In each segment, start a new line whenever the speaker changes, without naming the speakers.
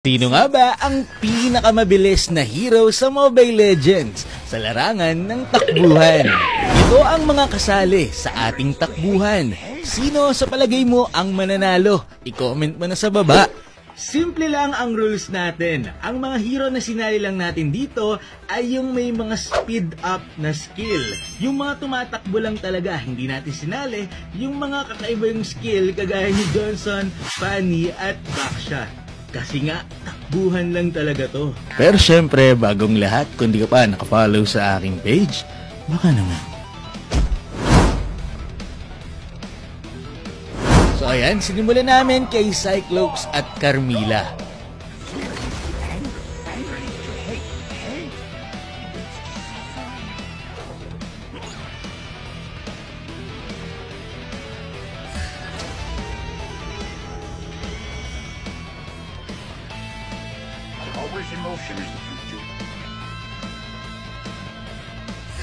Sino nga ba ang pinakamabilis na hero sa Mobile Legends sa larangan ng takbuhan? Ito ang mga kasali sa ating takbuhan. Sino sa palagay mo ang mananalo? I-comment mo na sa baba. Simple lang ang rules natin. Ang mga hero na sinali lang natin dito ay yung may mga speed up na skill. Yung mga tumatakbo lang talaga, hindi natin sinali. Yung mga kakaiba yung skill kagaya ni Johnson, Fanny at Baksha. Kasi nga, takbuhan lang talaga to. Pero syempre, bagong lahat, kung di ka pa nakafollow sa aking page, baka naman. So ayan, sinimulan namin kay Cyclops at Carmilla.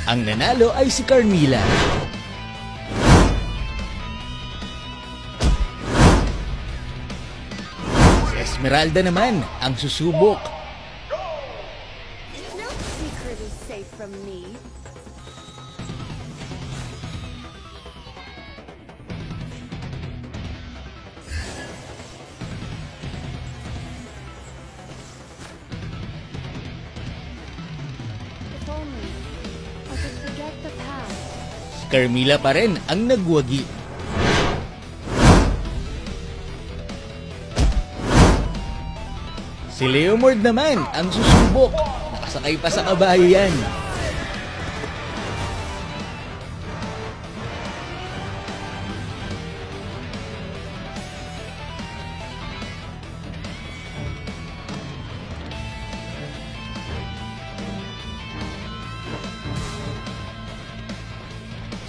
Ang nanalo ay si Carmilla. Si Esmeralda naman ang susubok.
No secret is safe from me. If only I could forget the past.
Si Carmilla pa rin ang nagwagi. Si Leomord naman ang susubok. Nakasakay pa sa kabayo yan.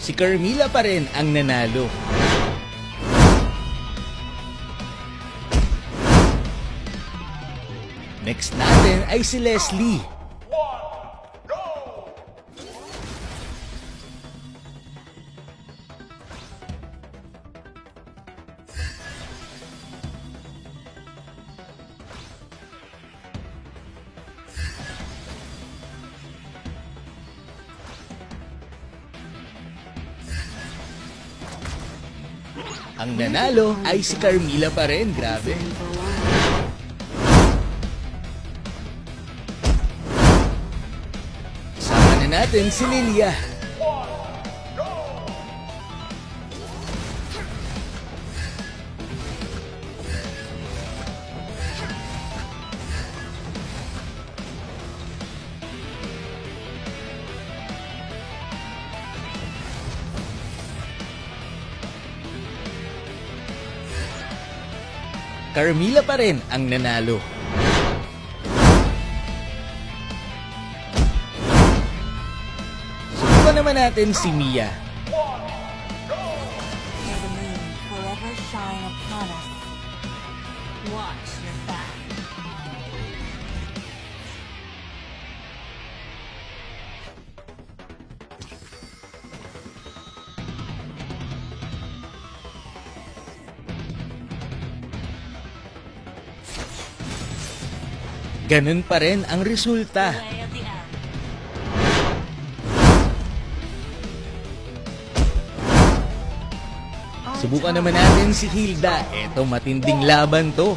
Si Carmilla pa rin ang nanalo. Next natin ay si Leslie. Ang nanalo ay si Carmilla pa rin. Grabe. Natin si Lilia. Carmilla pa rin ang nanalo. Naman natin si Mia.
May the moon forever shine upon us. Watch your back.
Ganun pa rin ang resulta. Subukan naman natin si Hilda. Eto, matinding laban to.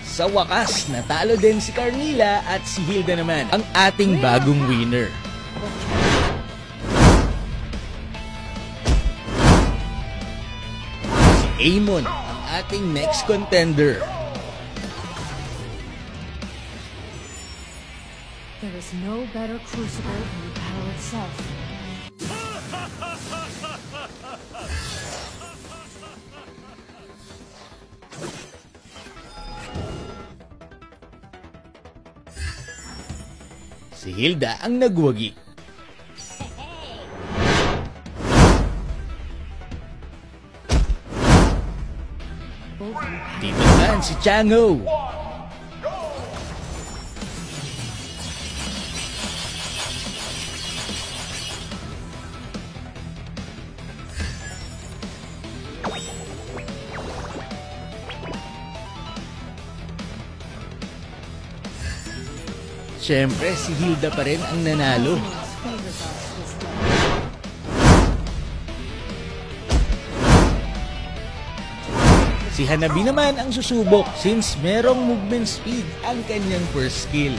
Sa wakas, natalo din si Carmilla at si Hilda naman ang ating bagong winner. Amon, ang ating next contender.
There is no better crucible than the power itself.
Si Hilda ang nagwagi. Dito naman naman si Chang'o. Siyempre, si Hilda pa rin ang nanalo. Si Hanabi naman ang susubok since merong movement speed ang kanyang first skill.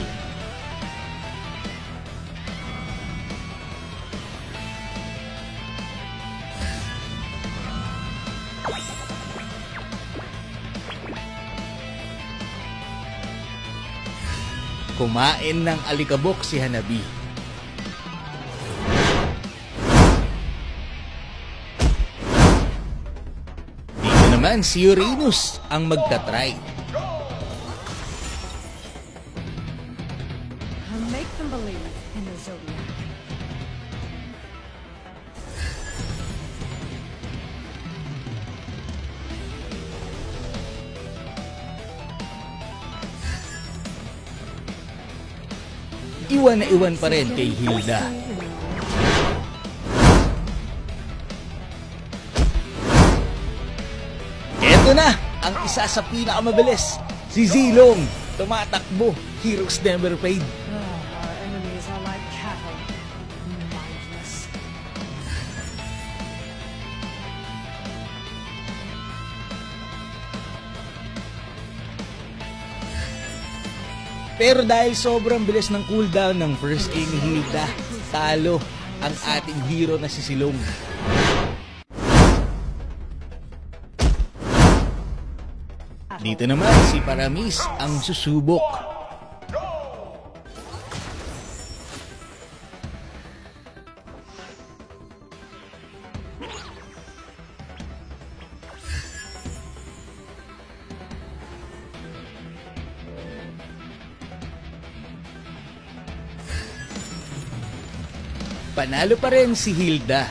Kumain ng alikabok si Hanabi. Dito naman si Uranus ang magta-try.
Make them believe in the Zodiac.
Iwan na iwan pa rin kay Hilda. Eto na ang isa sa pinakamabilis, si Zilong. Tumatakbo, heroes never fade.
Our enemies are like cattle, mindless.
Pero dahil sobrang bilis ng cooldown ng first skill ni Hilda, talo ang ating hero na si Silong. Dito naman si Paramis ang susubok. Panalo pa rin si Hilda.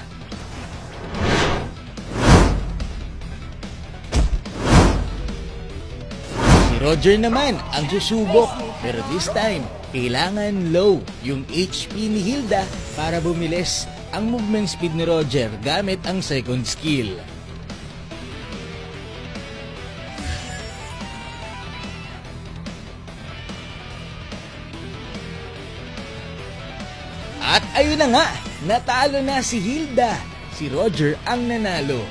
Si Roger naman ang susubok, pero this time, kailangan low yung HP ni Hilda para bumilis ang movement speed ni Roger gamit ang second skill. At ayun na nga, natalo na si Hilda. Si Roger ang nanalo.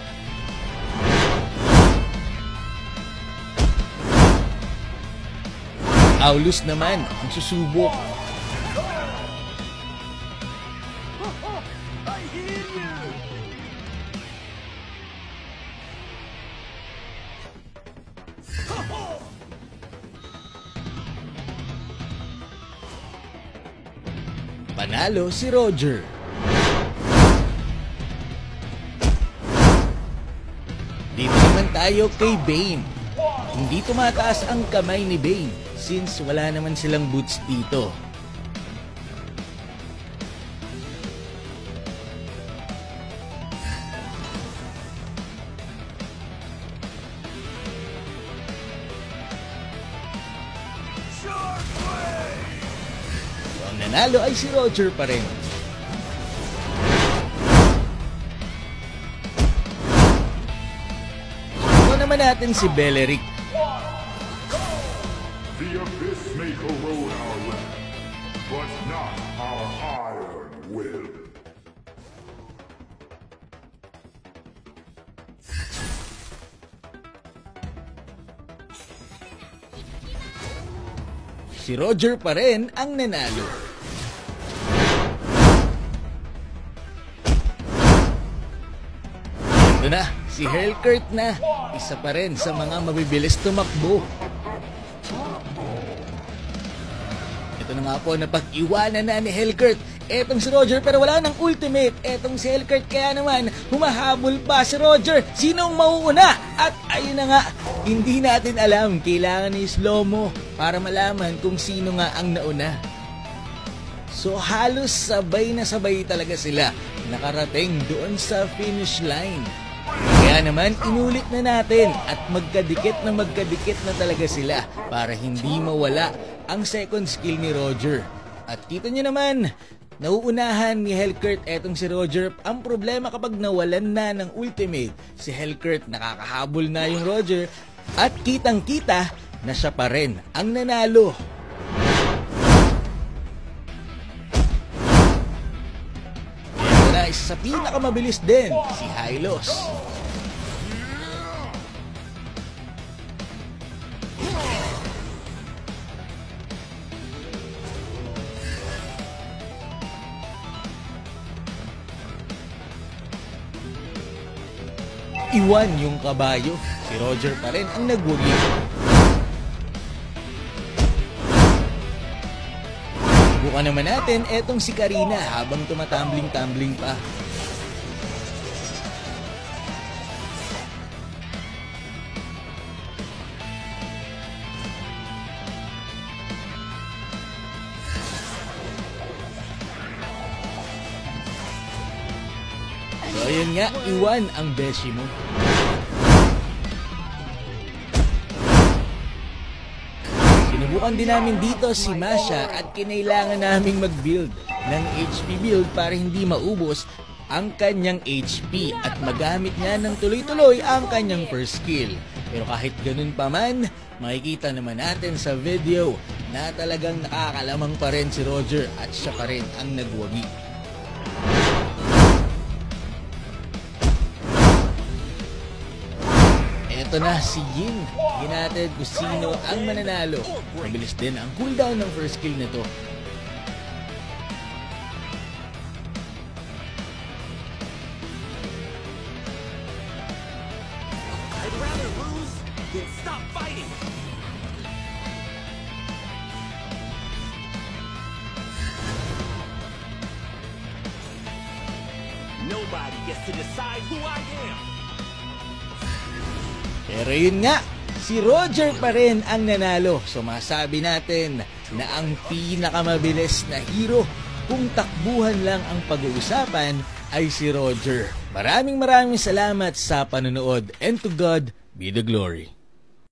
Aulus naman ang susubok. Panalo si Roger. Dito naman tayo kay Bane. Hindi tumataas ang kamay ni Bane since wala naman silang boots dito. Ang nanalo ay si Roger pa rin. Ito naman natin si Beleric.
The abyss may corrode our land, but not our iron will.
Si Roger pa rin ang nanalo. Ito na, si Hellcurt na. Isa pa rin sa mga mabibilis tumakbo. Ito na nga po, napag-iwanan na ni Hellcurt. Etong si Roger pero wala ng ultimate. Etong si Hellcurt kaya naman humahabol pa si Roger. Sinong mauuna? At ayun na nga, hindi natin alam. Kailangan ni slow-mo para malaman kung sino nga ang nauna. So halos sabay na sabay talaga sila nakarating doon sa finish line. Kaya Kaya naman, inulit na natin at magkadikit na talaga sila para hindi mawala ang second skill ni Roger. At kita nyo naman, nauunahan ni Hellcurt etong si Roger. Ang problema kapag nawalan na ng ultimate, si Hellcurt nakakahabol na yung Roger at kitang-kita na siya pa rin ang nanalo. Ito na, isa sa pinakamabilis din, si Hylos. Iwan yung kabayo. Si Roger pa rin ang nagwagi. Bukan naman natin etong si Karina habang tumatambling-tambling pa. So yun nga, iwan ang beshi mo. Sinubukan din namin dito si Masha at kinailangan naming mag-build ng HP build para hindi maubos ang kanyang HP at magamit niya ng tuloy-tuloy ang kanyang first skill. Pero kahit ganun pa man, makikita naman natin sa video na talagang nakakalamang pa rin si Roger at siya pa rin ang nagwagi. Ito na si Yin. Ginatid kung sino ang mananalo. Mabilis din ang cooldown ng first skill nito.
I'd rather lose than stop fighting. Nobody gets to decide who I am.
Pero yun nga, si Roger pa rin ang nanalo. So masabi natin na ang pinakamabilis na hero kung takbuhan lang ang pag-uusapan ay si Roger. Maraming salamat sa panonood and to God be the glory.